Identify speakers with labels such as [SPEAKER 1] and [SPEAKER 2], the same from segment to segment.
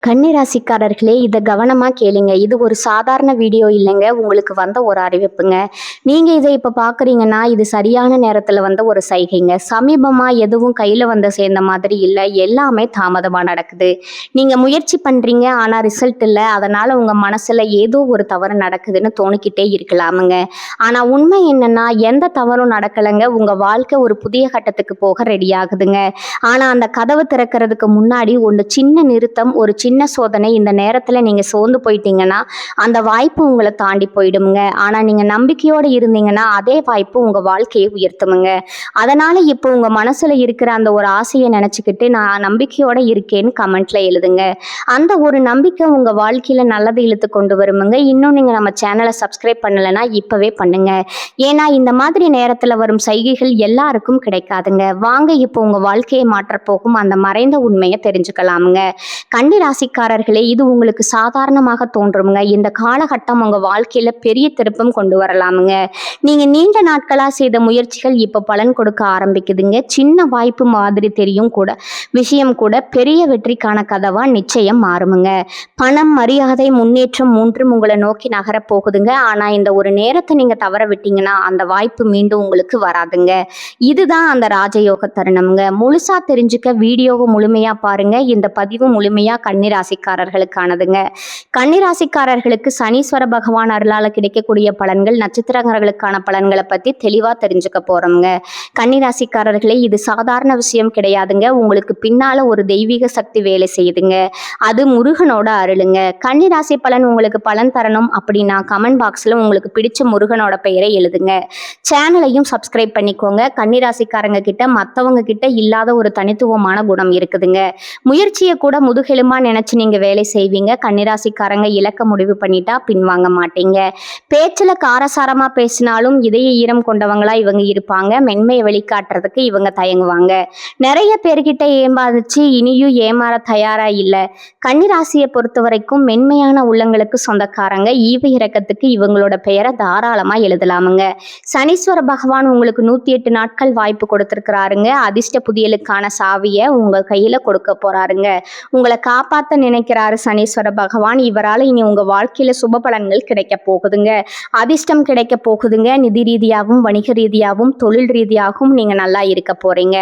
[SPEAKER 1] கன்னிராசிக்காரர்களே, இதை கவனமா கேளுங்க. இது ஒரு சாதாரண வீடியோ இல்லைங்க. உங்களுக்கு வந்த ஒரு அறிவிப்புங்க. நீங்க இதை இப்ப பாக்குறீங்கன்னா, இது சரியான நேரத்துல வந்த ஒரு சைகைங்க. சமீபமா எதுவும் கையில வந்து சேர்ந்த மாதிரி இல்ல. எல்லாமே தாமதமா நடக்குது. நீங்க முயற்சி பண்றீங்க, ஆனா ரிசல்ட் இல்ல. அதனால உங்க மனசுல ஏதோ ஒரு தவறு நடக்குதுன்னு தோணிக்கிட்டே இருக்கலாமுங்க. ஆனா உண்மை என்னன்னா, எந்த தவறும் நடக்கலைங்க. உங்க வாழ்க்கை ஒரு புதிய கட்டத்துக்கு போக ரெடி ஆகுதுங்க. ஆனா அந்த கதவு திறக்கிறதுக்கு முன்னாடி ஒன்று சின்ன நிறுத்தம், ஒரு சின்ன சோதனை. இந்த நேரத்துல நீங்க சோர்ந்து போயிட்டீங்கன்னா அந்த வாய்ப்பு உங்களை தாண்டி போயிடுமுங்க. ஆனா நீங்க நம்பிக்கையோடு இருந்தீங்கன்னா அதே வாய்ப்பு உங்க வாழ்க்கையை உயர்த்துமுங்க. அதனால இப்போ உங்க மனசுல இருக்கிற அந்த ஒரு ஆசையை நினைச்சுக்கிட்டு நான் நம்பிக்கையோட இருக்கேன்னு கமெண்ட்ல எழுதுங்க. அந்த ஒரு நம்பிக்கை உங்க வாழ்க்கையில நல்லது இழுத்து கொண்டு வருமுங்க. இன்னும் நீங்க நம்ம சேனலை சப்ஸ்கிரைப் பண்ணலைன்னா இப்பவே பண்ணுங்க. ஏன்னா இந்த மாதிரி நேரத்துல வரும் சைகைகள் எல்லாருக்கும் கிடைக்காதுங்க. வாங்க இப்போ உங்க வாழ்க்கையை மாற்றப் போகும் அந்த மறைந்த உண்மையை தெரிஞ்சுக்கலாமுங்க. கன்னி ராசிக்காரர்களே, இது உங்களுக்கு சாதாரணமாக தோன்றுமுங்க. இந்த காலகட்டம் உங்க வாழ்க்கையில பெரிய திருப்பம் கொண்டு வரலாமுங்க. நீங்க நீண்ட நாட்களா செய்த முயற்சிகள் இப்ப பலன் கொடுக்க ஆரம்பிக்குதுங்க. சின்ன வாய்ப்பு மாதிரி தெரியும் கூட விஷயம் கூட பெரிய வெற்றிக்கான கதவா நிச்சயம் மாறுமுங்க. பணம், மரியாதை, முன்னேற்றம் மூன்றும் உங்களை நோக்கி நகரப் போகுதுங்க. ஆனா இந்த ஒரு நேரத்தை நீங்க தவற விட்டீங்கன்னா அந்த வாய்ப்பு மீண்டும் உங்களுக்கு வராதுங்க. இதுதான் அந்த ராஜயோக தருணம்ங்க. முழுசா தெரிஞ்சுக்க வீடியோவை முழுமையா பாருங்க. இந்த பதிவு முழுமையா கன்னிராசிக்காரர்களுக்கானதுங்க. கன்னிராசிக்காரர்களுக்கு சனீஸ்வர பகவான் அருளால கிடைக்கக்கூடிய பலன்கள், நட்சத்திரங்களுக்கான பலன்களை பத்தி தெளிவா தெரிஞ்சுக்க போறோம்ங்க. கன்னிராசிக்காரர்களே, இது சாதாரண விஷயம் கிடையாதுங்க. உங்களுக்கு பின்னால ஒரு தெய்வீக சக்தி வேலை செய்யுதுங்க. அது முருகனோட அருளுங்க. கன்னிராசி பலன் உங்களுக்கு பலன் தரணும் அப்படின்னா கமெண்ட் பாக்ஸ்ல உங்களுக்கு பிடிச்ச முருகனோட பெயரை எழுதுங்க. சேனலையும் சப்ஸ்கிரைப் பண்ணிக்கோங்க. கன்னிராசிக்காரங்க கிட்ட மற்றவங்க கிட்ட இல்லாத ஒரு தனித்துவமான குணம் இருக்குதுங்க. முயற்சியை கூட முதுகெலும்பா நினைச்சு நீங்க வேலை செய்வீங்க. கன்னிராசிக்காரங்க இலக்க முடிவு பண்ணிட்டா பின்வாங்க மாட்டீங்க. பேச்சுல காரசாரமா பேசினாலும் இதய ஈரம் கொண்டவங்களா இவங்க இருப்பாங்க. மென்மையை வெளிக்காட்டுறதுக்கு இவங்க தயங்குவாங்க. நிறைய பேர்கிட்ட ஏமாந்துச்சு, இனியும் ஏமாற தயாரா இல்ல. கன்னிராசியை பொறுத்த வரைக்கும் மென்மையான உள்ளங்களுக்கு சொந்தக்காரங்க. ஈவு இறக்கத்துக்கு இவங்களோட பெயரை தாராளமா எழுதலாமுங்க. சனீஸ்வர பகவான் உங்களுக்கு 108 நாட்கள் வாய்ப்பு கொடுத்திருக்கிறாருங்க. அதிர்ஷ்ட புதியலுக்கான சாவியை உங்க கையில கொடுக்க போறாருங்க. உங்களை காப்பாத்த நினைக்கிறாரு சனீஸ்வர பகவான். இவரால் இனி உங்க வாழ்க்கையில சுப பலன்கள் கிடைக்க போகுதுங்க. அதிர்ஷ்டம் கிடைக்க போகுதுங்க. நிதி ரீதியாகவும், வணிக ரீதியாகவும், தொழில் ரீதியாகவும் நீங்க நல்லா இருக்க போறீங்க.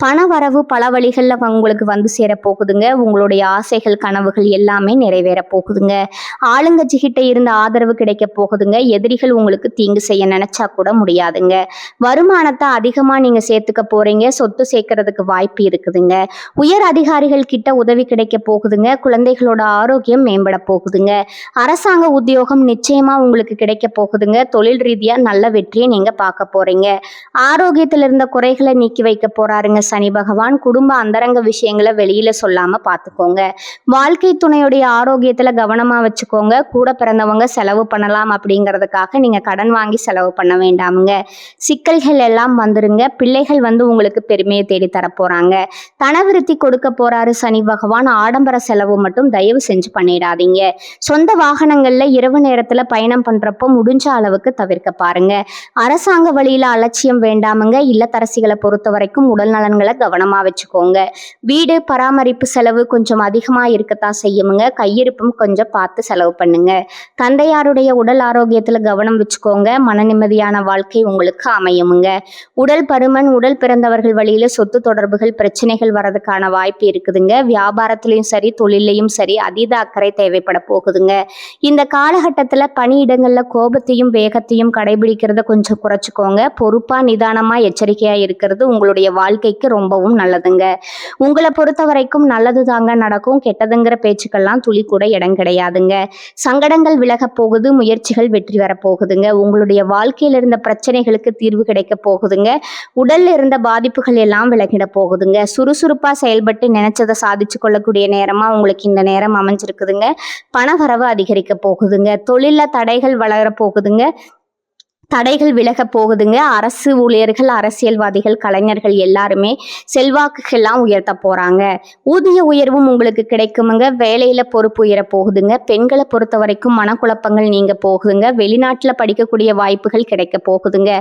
[SPEAKER 1] பண வரவு பல வழிகள்ல உங்களுக்கு வந்து சேர போகுதுங்க. உங்களுடைய ஆசைகள், கனவுகள் எல்லாமே நிறைவேற போகுதுங்க. ஆளுங்கட்சிகிட்ட இருந்த ஆதரவு கிடைக்க போகுதுங்க. எதிரிகள் உங்களுக்கு தீங்கு செய்ய நினைச்சா கூட முடியாதுங்க. வருமானத்தை அதிகமா நீங்க சேர்த்துக்க போறீங்க. சொத்து சேர்க்கறதுக்கு வாய்ப்பு இருக்குதுங்க. உயர் அதிகாரிகள் கிட்ட உதவி கிடைக்க போகுதுங்க. குழந்தைகளோட ஆரோக்கியம் மேம்பட போகுதுங்க. அரசாங்க உத்தியோகம் நிச்சயமா உங்களுக்கு கிடைக்க போகுதுங்க. தொழில் ரீதியா நல்ல வெற்றியை நீங்க பார்க்க போறீங்க. ஆரோக்கியத்தில் இருந்த குறைகளை நீக்கி வைக்க போறாருங்க சனி பகவான். குடும்ப அந்தரங்க விஷயங்களை வெளியில சொல்லாம பார்த்துக்கோங்க. வாழ்க்கை துணையுடைய ஆரோக்கியத்துல கவனமா வச்சுக்கோங்க. கூட பிறந்தவங்க செலவு பண்ணலாம் அப்படிங்கிறதுக்காக நீங்க கடன் வாங்கி செலவு பண்ண வேண்டாமுங்க. சிக்கல்கள் எல்லாம் வந்துருங்க. பிள்ளைகள் வந்து உங்களுக்கு பெருமையை தேடி தர போறாங்க. தனவிருத்தி கொடுக்க போறாரு சனி பகவான். ஆடம்பர செலவு மட்டும் தயவு செஞ்சு பண்ணிடாதீங்க. சொந்த வாகனங்கள்ல இரவு நேரத்துல பயணம் பண்றப்போ முடிஞ்ச அளவுக்கு தவிர்க்க பாருங்க. அரசாங்க வழியில அலட்சியம் வேண்டாமுங்க. இல்லத்தரசிகளை பொறுத்த வரைக்கும் உடல் நலன்களை கவனமா வச்சுக்கோங்க. வீடு பராமரிப்பு செலவு கொஞ்சம் அதிகமா இருக்கத்தான் செய்யுமுங்க. கையிருப்பும் கொஞ்சம் பார்த்து செலவு பண்ணுங்க. தந்தையாருடைய உடல் ஆரோக்கியத்துல கவனம் வச்சுக்கோங்க. மன நிம்மதியான வாழ்க்கை உங்களுக்கு அமையுமுங்க. உடல் பருமன், உடல் பிறந்தவர்கள் வழியில சொத்து தொடர்புகள், பிரச்சனைகள் வரதுக்கான வாய்ப்பு இருக்குதுங்க. வியாபாரத்திலையும் சரி, தொழிலையும் சரி அதீத அக்கறை தேவைப்பட போகுதுங்க. இந்த காலகட்டத்துல பணியிடங்கள்ல கோபத்தையும் வேகத்தையும் கடைபிடிக்கிறத கொஞ்சம் குறைச்சிக்கோங்க. பொறுப்பா, நிதானமா, எச்சரிக்கையா இருக்கிறது உங்களுடைய வாழ்க்கைக்கு ரொம்பவும் நல்லதுங்க. உங்களை பொறுத்த வரைக்கும் நல்லது தாங்க நடக்கும். கெட்டதுங்கிற பேச்சுக்கெல்லாம் துளி கூட இடம் கிடையாதுங்க. சங்கடங்கள் விலக போகுது. முயற்சிகள் வெற்றி வர போகுதுங்க. உங்களுடைய வாழ்க்கையில இருந்த பிரச்சனைகளுக்கு தீர்வு கிடைக்க போகுதுங்க. உடல்ல இருந்த பாதிப்புகள் எல்லாம் விலகிட போகுதுங்க. சுறுசுறுப்பா செயல்பட்டு நினைச்சதை சாதிச்சு கொள்ளக்கூடிய நேரமா உங்களுக்கு இந்த நேரம் அமைஞ்சிருக்குதுங்க. பண வரவு அதிகரிக்க போகுதுங்க. தொழில தடைகள் வளர போகுதுங்க. தடைகள் விலக போகுதுங்க. அரசு ஊழியர்கள், அரசியல்வாதிகள், கலைஞர்கள் எல்லாருமே செல்வாக்குகள்லாம் உயர்த்த போறாங்க. ஊதிய உயர்வும் உங்களுக்கு கிடைக்குமுங்க. வேலையில பொறுப்பு உயர போகுதுங்க. பெண்களை பொறுத்த வரைக்கும் மனக்குழப்பங்கள் நீங்க போகுதுங்க. வெளிநாட்டுல படிக்கக்கூடிய வாய்ப்புகள் கிடைக்க போகுதுங்க.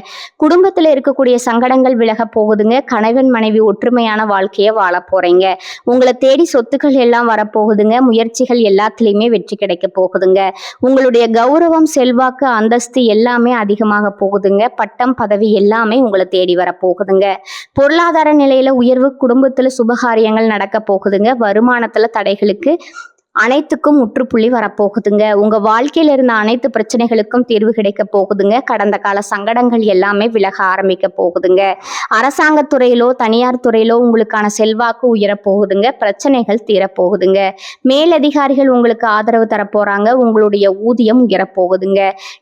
[SPEAKER 1] குடும்பத்துல இருக்கக்கூடிய சங்கடங்கள் விலக போகுதுங்க. கணவன் மனைவி ஒற்றுமையான வாழ்க்கையை வாழ போறீங்க. உங்களை தேடி சொத்துக்கள் எல்லாம் வரப்போகுதுங்க. முயற்சிகள் எல்லாத்துலயுமே வெற்றி கிடைக்க போகுதுங்க. உங்களுடைய கௌரவம், செல்வாக்கு, அந்தஸ்து எல்லாமே அதிகமாக போகுதுங்க. பட்டம், பதவி எல்லாமே உங்களை தேடி வர போகுதுங்க. பொருளாதார நிலையில உயர்வு, குடும்பத்துல சுபகாரியங்கள் நடக்க போகுதுங்க. வருமானத்துல தடைகளுக்கு அனைத்துக்கும் முற்றுப்புள்ளி வரப்போகுதுங்க. உங்க வாழ்க்கையில இருந்த அனைத்து பிரச்சனைகளுக்கும் தீர்வு கிடைக்க போகுதுங்க. கடந்த கால சங்கடங்கள் எல்லாமே விலக ஆரம்பிக்க போகுதுங்க. அரசாங்கத் துறையிலோ தனியார் துறையிலோ உங்களுக்கான செல்வாக்கு உயரப் போகுதுங்க. பிரச்சனைகள் தீரப்போகுதுங்க. மேலதிகாரிகள் உங்களுக்கு ஆதரவு தரப்போறாங்க. உங்களுடைய ஊதியம் உயரப்போகுதுங்க.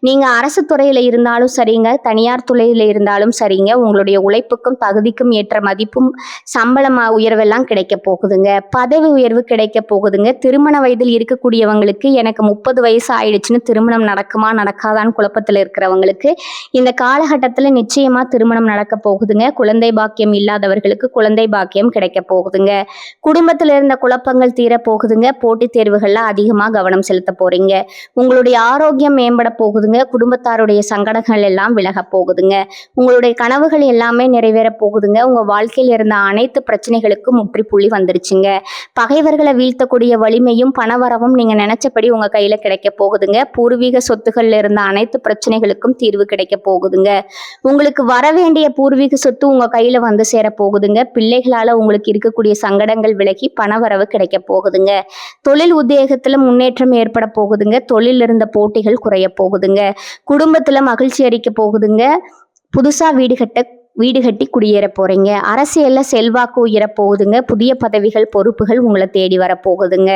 [SPEAKER 1] நீங்க அரசு துறையில இருந்தாலும் சரிங்க, தனியார் துறையில இருந்தாலும் சரிங்க, உங்களுடைய உழைப்புக்கும் தகுதிக்கும் ஏற்ற மதிப்பும் சம்பளம் உயர்வெல்லாம் கிடைக்க போகுதுங்க. பதவி உயர்வு கிடைக்க போகுதுங்க. திருமண வயதில் இருக்கக்கூடியவங்களுக்கு எனக்கு 30 வயசு ஆயிடுச்சுன்னு திருமணம் நடக்குமா நடக்காதான்னு குழப்பத்தில் இருக்கிறவங்களுக்கு இந்த காலகட்டத்தில் நிச்சயமா திருமணம் நடக்க போகுதுங்க. குழந்தை பாக்கியம் இல்லாதவர்களுக்கு குழந்தை பாக்கியம் கிடைக்க போகுதுங்க. குடும்பத்தில் இருந்த குழப்பங்கள் தீர போகுதுங்க. போட்டித் தேர்வுகள்ல அதிகமாக கவனம் செலுத்த போறீங்க. உங்களுடைய ஆரோக்கியம் மேம்பட போகுதுங்க. குடும்பத்தாருடைய சங்கடங்கள் எல்லாம் விலக போகுதுங்க. உங்களுடைய கனவுகள் எல்லாமே நிறைவேற போகுதுங்க. உங்க வாழ்க்கையில் இருந்த அனைத்து பிரச்சனைகளுக்கும் முற்றுப்புள்ளி வந்துருச்சுங்க. பகைவர்களை வீழ்த்தக்கூடிய வலிமையும் பணவரவும் நீங்க நினைச்சபடி உங்க கையில கிடைக்க போகுதுங்க. பூர்வீக சொத்துக்கள்ல இருந்த அனைத்து பிரச்சனைகளுக்கும் தீர்வு கிடைக்க போகுதுங்க. உங்களுக்கு வர வேண்டிய பூர்வீக சொத்து உங்க கையில வந்து சேர போகுதுங்க. பிள்ளைகளால உங்களுக்கு இருக்கக்கூடிய சங்கடங்கள் விலகி பணவரவு கிடைக்க போகுதுங்க. தொழில் உத்தியோகத்துல முன்னேற்றம் ஏற்பட போகுதுங்க. தொழில் இருந்த போட்டிகள் குறைய போகுதுங்க. குடும்பத்துல மகிழ்ச்சி அளிக்க போகுதுங்க. புதுசா வீடு கட்டி குடியேற போறீங்க. அரசியல்ல செல்வாக்கு உயர போகுதுங்க. புதிய பதவிகள், பொறுப்புகள் உங்களை தேடி வர போகுதுங்க.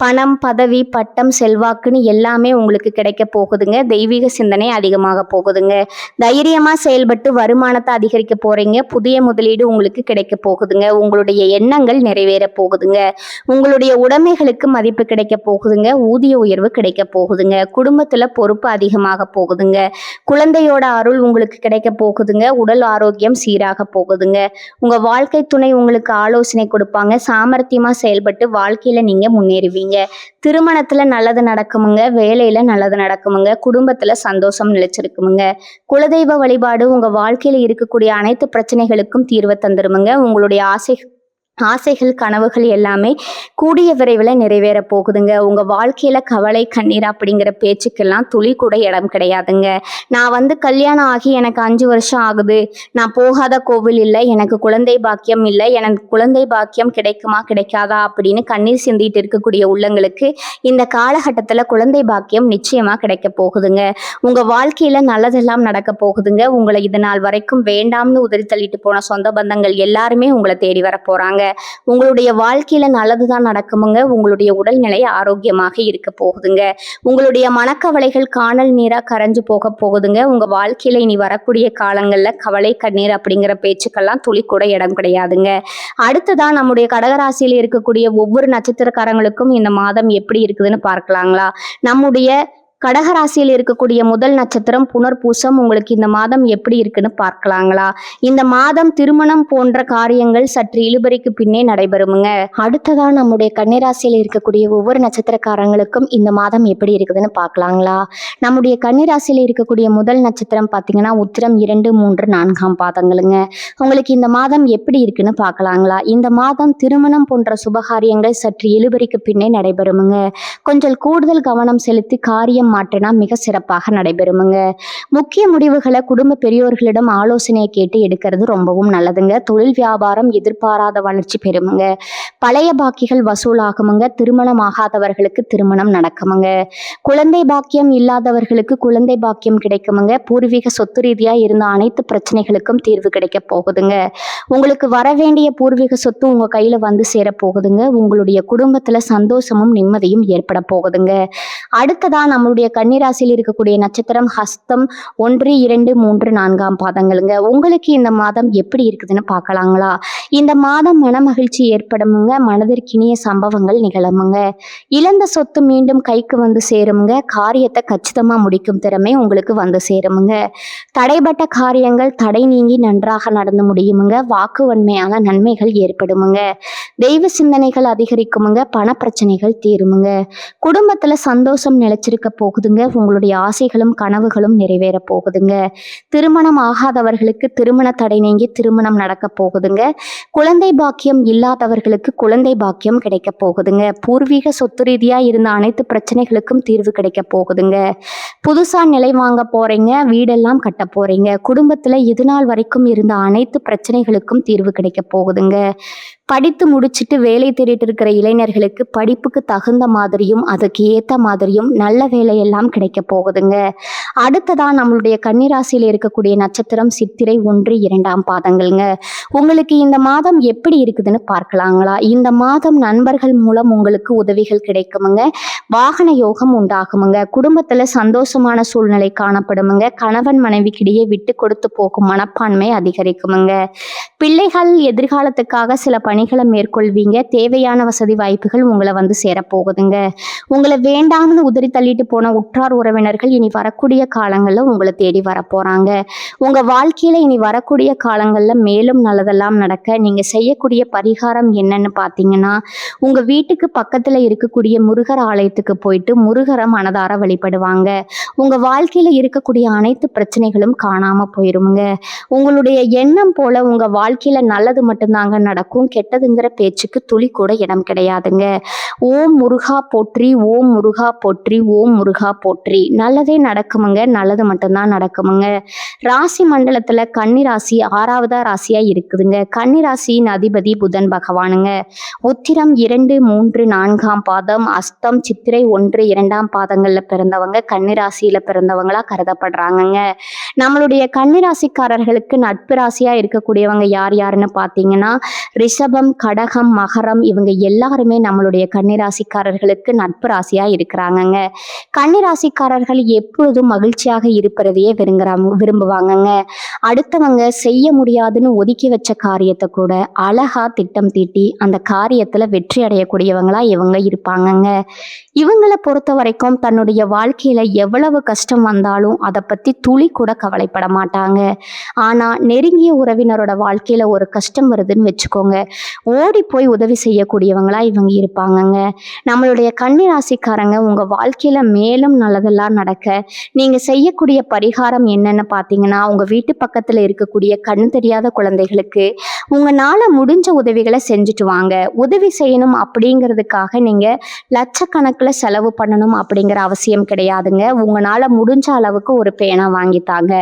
[SPEAKER 1] பணம், பதவி, பட்டம், செல்வாக்குன்னு எல்லாமே உங்களுக்கு கிடைக்க போகுதுங்க. தெய்வீக சிந்தனை அதிகமாக போகுதுங்க. தைரியமா செயல்பட்டு வருமானத்தை அதிகரிக்க போறீங்க. புதிய முதலீடு உங்களுக்கு கிடைக்க போகுதுங்க. உங்களுடைய எண்ணங்கள் நிறைவேற போகுதுங்க. உங்களுடைய உடைமைகளுக்கு மதிப்பு கிடைக்க போகுதுங்க. ஊதிய உயர்வு கிடைக்க போகுதுங்க. குடும்பத்துல பொறுப்பு அதிகமாக போகுதுங்க. குழந்தையோட அருள் உங்களுக்கு கிடைக்க போகுதுங்க. உடல் ஆரோக்கியம் சீராக போகுதுங்க. உங்க வாழ்க்கை துணை உங்களுக்கு ஆலோசனை கொடுப்பாங்க. சாமர்த்தியமா செயல்பட்டு வாழ்க்கையில நீங்க முன்னேறுவீங்க. திருமணத்துல நல்லது நடக்குமுங்க. வேலையில நல்லது நடக்குமுங்க. குடும்பத்துல சந்தோஷம் நிலைச்சிருக்குமுங்க. குலதெய்வ வழிபாடு உங்க வாழ்க்கையில இருக்கக்கூடிய அனைத்து பிரச்சனைகளுக்கும் தீர்வை தந்துருமுங்க. உங்களுடைய ஆசைகள், கனவுகள் எல்லாமே கூடிய விரைவில் நிறைவேற போகுதுங்க. உங்க வாழ்க்கையில கவலை, கண்ணீர் அப்படிங்கிற பேச்சுக்கெல்லாம் துளி கூட இடம் கிடையாதுங்க. நான் கல்யாணம் ஆகி எனக்கு 5 வருஷம் ஆகுது, நான் போகாத கோவில் இல்லை, எனக்கு குழந்தை பாக்கியம் இல்லை, எனக்கு குழந்தை பாக்கியம் கிடைக்குமா கிடைக்காதா அப்படின்னு கண்ணீர் சிந்திட்டு இருக்கக்கூடிய உள்ளங்களுக்கு இந்த காலகட்டத்தில் குழந்தை பாக்கியம் நிச்சயமா கிடைக்க போகுதுங்க. உங்க வாழ்க்கையில நல்லதெல்லாம் நடக்க போகுதுங்க. உங்களை இது நாள் வரைக்கும் வேண்டாம்னு உதறி தள்ளிட்டு போன சொந்த பந்தங்கள் எல்லாருமே உங்களை தேடி வர போறாங்க. உங்களுடைய வாழ்க்கையில நல்லதுதான் நடக்குமுங்க. உங்களுடைய உடல்நிலை ஆரோக்கியமாக இருக்க போகுதுங்க. உங்களுடைய மனக்கவலைகள் காணல் நீரா கரைஞ்சு போக போகுதுங்க. உங்க வாழ்க்கையில இனி வரக்கூடிய காலங்கள்ல கவலை, கண்ணீர் அப்படிங்கிற பேச்சுக்கெல்லாம் துளி கூட இடம் கிடையாதுங்க. அடுத்ததான் நம்முடைய கடகராசியில் இருக்கக்கூடிய ஒவ்வொரு நட்சத்திரக்காரங்களுக்கும் இந்த மாதம் எப்படி இருக்குதுன்னு பார்க்கலாங்களா? நம்முடைய கடகராசியில் இருக்கக்கூடிய முதல் நட்சத்திரம் புனர்பூசம். உங்களுக்கு இந்த மாதம் எப்படி இருக்குன்னு பார்க்கலாங்களா? இந்த மாதம் திருமணம் போன்ற காரியங்கள் சற்று இழுபறிக்கு பின்னே நடைபெறுமுங்க. அடுத்ததா நம்முடைய கன்னிராசியில் இருக்கக்கூடிய ஒவ்வொரு நட்சத்திரக்காரங்களுக்கும் இந்த மாதம் எப்படி இருக்குதுன்னு பார்க்கலாங்களா? நம்முடைய கன்னிராசியில் இருக்கக்கூடிய முதல் நட்சத்திரம் பார்த்தீங்கன்னா உத்திரம் 2, 3, 4ஆம் பாதங்களுங்க. உங்களுக்கு இந்த மாதம் எப்படி இருக்குன்னு பார்க்கலாங்களா? இந்த மாதம் திருமணம் போன்ற சுபகாரியங்கள் சற்று இழுபறிக்கு பின்னே நடைபெறுமுங்க. கொஞ்சம் கூடுதல் கவனம் செலுத்தி காரியம் மாற்றினா மிக சிறப்பாக நடைபெறுமுங்க. முக்கிய முடிவுகளை குடும்ப பெரியோர்களிடம் ஆலோசனையை கேட்டு எடுக்கிறது ரொம்பவும் நல்லதுங்க. தொழில் வியாபாரம் எதிர்பாராத வளர்ச்சி பெறுமுங்க. பழைய பாக்கிகள் வசூலாகுமுங்க. திருமணம் ஆகாதவர்களுக்கு திருமணம் நடக்குமுங்க. குழந்தை பாக்கியம் இல்லாதவர்களுக்கு குழந்தை பாக்கியம் கிடைக்குமுங்க. பூர்வீக சொத்து ரீதியா இருந்த அனைத்து பிரச்சனைகளுக்கும் தீர்வு கிடைக்க போகுதுங்க. உங்களுக்கு வர வேண்டிய பூர்வீக சொத்து உங்க கையில வந்து சேர போகுதுங்க. உங்களுடைய குடும்பத்துல சந்தோஷமும் நிம்மதியும் ஏற்பட போகுதுங்க. அடுத்ததா நம்மளுடைய நம்மளுடைய கன்னிராசியில் இருக்கக்கூடிய நட்சத்திரம் ஹஸ்தம் 1, 2, 3, 4 பாதங்களுங்க. உங்களுக்கு இந்த மாதம் எப்படி இருக்குதுன்னு பார்க்கலாங்களா? இந்த மாதம் மனமகிழ்ச்சி ஏற்படுமுங்க, மனதிற்கினிய சம்பவங்கள் நிகழுமுங்க. இழந்த சொத்து மீண்டும் கைக்கு வந்து சேருமுங்க, காரியத்தை கச்சிதமா முடிக்கும் திறமை உங்களுக்கு வந்து சேருமுங்க. தடைபட்ட காரியங்கள் தடை நீங்கி நன்றாக நடந்து முடியுமுங்க, வாக்குவன்மையான நன்மைகள் ஏற்படுமுங்க. தெய்வ சிந்தனைகள் அதிகரிக்குமுங்க, பண பிரச்சனைகள் தீருமுங்க. குடும்பத்துல சந்தோஷம் நிலைச்சிருக்க போகுதுங்க, உங்களுடைய ஆசைகளும் கனவுகளும் நிறைவேற போகுதுங்க. திருமணம் ஆகாதவர்களுக்கு திருமண தடை நீங்கி திருமணம் நடக்க போகுதுங்க. குழந்தை பாக்கியம் இல்லாதவர்களுக்கு குழந்தை பாக்கியம் கிடைக்க போகுதுங்க. பூர்வீக சொத்து ரீதியா இருந்த அனைத்து பிரச்சனைகளுக்கும் தீர்வு கிடைக்க போகுதுங்க. புதுசா நிலை வாங்க போறீங்க, வீடெல்லாம் கட்ட போறீங்க. குடும்பத்துல இது நாள் வரைக்கும் இருந்த அனைத்து பிரச்சனைகளுக்கும் தீர்வு கிடைக்க போகுதுங்க. படித்து முடிச்சுட்டு வேலை தேடிட்டு இருக்கிற இளைஞர்களுக்கு படிப்புக்கு தகுந்த மாதிரியும் அதுக்கு ஏற்ற மாதிரியும் நல்ல வேலையெல்லாம் கிடைக்க போகுதுங்க. அடுத்ததா நம்மளுடைய கன்னிராசியில் இருக்கக்கூடிய நட்சத்திரம் சித்திரை 1, 2 பாதங்கள்ங்க. உங்களுக்கு இந்த மாதம் எப்படி இருக்குதுன்னு பார்க்கலாங்களா? இந்த மாதம் நண்பர்கள் மூலம் உங்களுக்கு உதவிகள் கிடைக்குமுங்க, வாகன யோகம் உண்டாகுமுங்க. குடும்பத்துல சந்தோஷமான சூழ்நிலை காணப்படுமுங்க. கணவன் மனைவிக்கிடையே விட்டு கொடுத்து போகும் மனப்பான்மை அதிகரிக்குமுங்க. பிள்ளைகள் எதிர்காலத்துக்காக சில பணிகளை மேற்கொள்வீங்க. தேவையான வசதி வாய்ப்புகள் உங்களை வந்து சேரப்போகுதுங்க. உங்களை வேண்டாம்னு உதறி தள்ளிட்டு போன உற்றார் உறவினர்கள் இனி வரக்கூடிய காலங்களில் உங்களை தேடி வரப்போறாங்க. உங்க வாழ்க்கையில இனி வரக்கூடிய காலங்களில் மேலும் நல்லதெல்லாம் நடக்க நீங்க செய்யக்கூடிய பரிகாரம் என்னன்னு பார்த்தீங்கன்னா, உங்க வீட்டுக்கு பக்கத்துல இருக்கக்கூடிய முருகர் ஆலயத்துக்கு போயிட்டு முருகரை மனதார வழிபடுவாங்க. உங்க வாழ்க்கையில இருக்கக்கூடிய அனைத்து பிரச்சனைகளும் காணாம போயிருமுங்க. உங்களுடைய எண்ணம் போல உங்க வாழ்க்கையில நல்லது மட்டும்தாங்க நடக்கும், கெட்டதுங்கிற பேச்சுக்கு துளி கூட இடம் கிடையாதுங்க. ஓம் முருகா போற்றி, ஓம் முருகா போற்றி, ஓம் முருகா போற்றி. நல்லதே நடக்குமுங்க, நல்லது மட்டும்தான் நடக்குமுங்க. ராசி மண்டலத்துல கன்னி ராசி 6வது ராசியா இருக்குதுங்க. கன்னி ராசியின் அதிபதி புதன் பகவானுங்க. உத்திரம் 2, 3, 4 பாதம், அஸ்தம் சித்திரை 1, 2 பாதங்கள்ல பிறந்தவங்க கன்னி ராசியில பிறந்தவங்களா கருதப்படுறாங்கங்க. நம்மளுடைய கன்னி ராசிக்காரர்களுக்கு நட்பு ராசியா இருக்கக்கூடியவங்க யார் யாருன்னு பார்த்தீங்கன்னா, ரிஷபம், கடகம், மகரம், இவங்க எல்லாருமே நம்மளுடைய கன்னிராசிக்காரர்களுக்கு நட்பு ராசியா இருக்கிறாங்கங்க. கன்னிராசிக்காரர்கள் எப்பொழுதும் மகிழ்ச்சியாக இருப்பதையே விரும்புவாங்கங்க. அடுத்தவங்க செய்ய முடியாதுன்னு ஒதுக்கி வச்ச காரியத்தை கூட அழகா திட்டம் தீட்டி அந்த காரியத்துல வெற்றி அடையக்கூடியவங்களா இவங்க இருப்பாங்கங்க. இவங்களை பொறுத்த வரைக்கும் தன்னுடைய வாழ்க்கையில எவ்வளவு கஷ்டம் வந்தாலும் அதை பத்தி துளி கூட கவலைப்பட மாட்டாங்க. ஆனா நெருங்கிய உறவினரோட வாழ்க்கையில ஒரு கஷ்டம் வருதுன்னு வச்சுக்கோங்க, ஓடி போய் உதவி செய்யக்கூடியவங்களா இவங்க இருப்பாங்கங்க. நம்மளுடைய கன்னி ராசிக்காரங்க உங்க வாழ்க்கையில மேலும் நல்லதெல்லாம் நடக்க நீங்க செய்யக்கூடிய பரிகாரம் என்னன்னு பார்த்தீங்கன்னா, உங்க வீட்டு பக்கத்துல இருக்கக்கூடிய கண்ணு தெரியாத குழந்தைகளுக்கு உங்களால முடிஞ்ச உதவிகளை செஞ்சுட்டு வாங்க. உதவி செய்யணும் அப்படிங்கிறதுக்காக நீங்க லட்சக்கணக்கில் செலவு பண்ணணும் அப்படிங்கிற அவசியம் கிடையாதுங்க. உங்களால முடிஞ்ச அளவுக்கு ஒரு பேனா வாங்கித்தாங்க,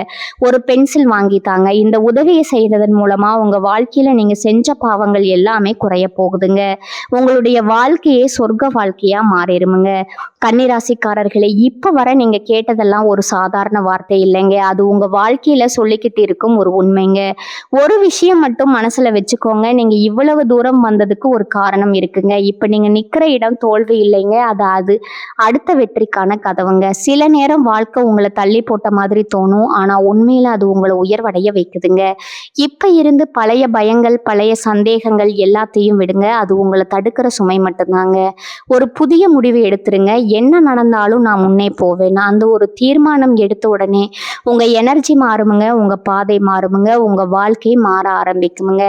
[SPEAKER 1] ஒரு பென்சில் வாங்கித்தாங்க. இந்த உதவியை செய்ததன் மூலமா உங்க வாழ்க்கையில நீங்க செஞ்ச பாவங்கள் எல்லாமே குறைய போகுதுங்க. உங்களுடைய வாழ்க்கையே சொர்க்க வாழ்க்கையா மாறிடுமுங்க. கன்னிராசிக்காரர்களை இப்ப வர நீங்க கேட்டதெல்லாம் ஒரு சாதாரண வார்த்தை இல்லைங்க, அது உங்க வாழ்க்கையில சொல்லிக்கிட்டு இருக்கும் ஒரு உண்மைங்க. ஒரு விஷயம் மட்டும் மனசுல வச்சுக்கோங்க, நீங்க இவ்வளவு தூரம் வந்ததுக்கு ஒரு காரணம் இருக்குங்க. இப்ப நீங்க நிக்கிற இடம் தோல்வி இல்லைங்க, அது அடுத்த வெற்றிக்கான கதவுங்க. சில நேரம் வாழ்க்கை உங்களை தள்ளி போட்ட மாதிரி தோணும், ஆனா உண்மையில அது உங்களை உயர்வடைய வைக்குதுங்க. இப்ப இருந்து பழைய பயங்கள், பழைய சந்தேகங்கள் எல்லாத்தையும் விடுங்க, அது உங்களை தடுக்கிற சுமை மட்டும்தாங்க. ஒரு புதிய முடிவு எடுத்துருங்க. என்ன நடந்தாலும் நான் முன்னே போவேன், அந்த ஒரு தீர்மானம் எடுத்த உடனே உங்க எனர்ஜி மாறுமுங்க, உங்க பாதை மாறுமுங்க, உங்க வாழ்க்கை மாற ஆரம்பிக்குமுங்க.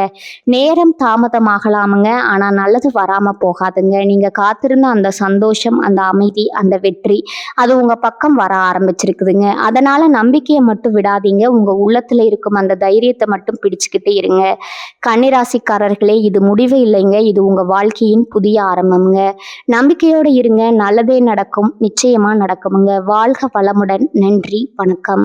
[SPEAKER 1] நேரம் தாமதமாகலாமுங்க, ஆனா நல்லது வராம போகாதுங்க. நீங்க காத்திருந்த அந்த சந்தோஷம், அந்த அமைதி, அந்த வெற்றி அது உங்க பக்கம் வர ஆரம்பிச்சிருக்குதுங்க. அதனால நம்பிக்கையை மட்டும் விடாதீங்க, உங்க உள்ளத்துல இருக்கும் அந்த தைரியத்தை மட்டும் பிடிச்சுக்கிட்டே இருங்க. கன்னிராசிக்காரர்களே, இது முடிவு இல்லைங்க, இது உங்க வாழ்க்கையின் புதிய ஆரம்பம்ங்க. நம்பிக்கையோடு இருங்க, நல்லதே நடக்கும், நிச்சயமா நடக்குமுங்க. வாழ்க வளமுடன். நன்றி, வணக்கம்.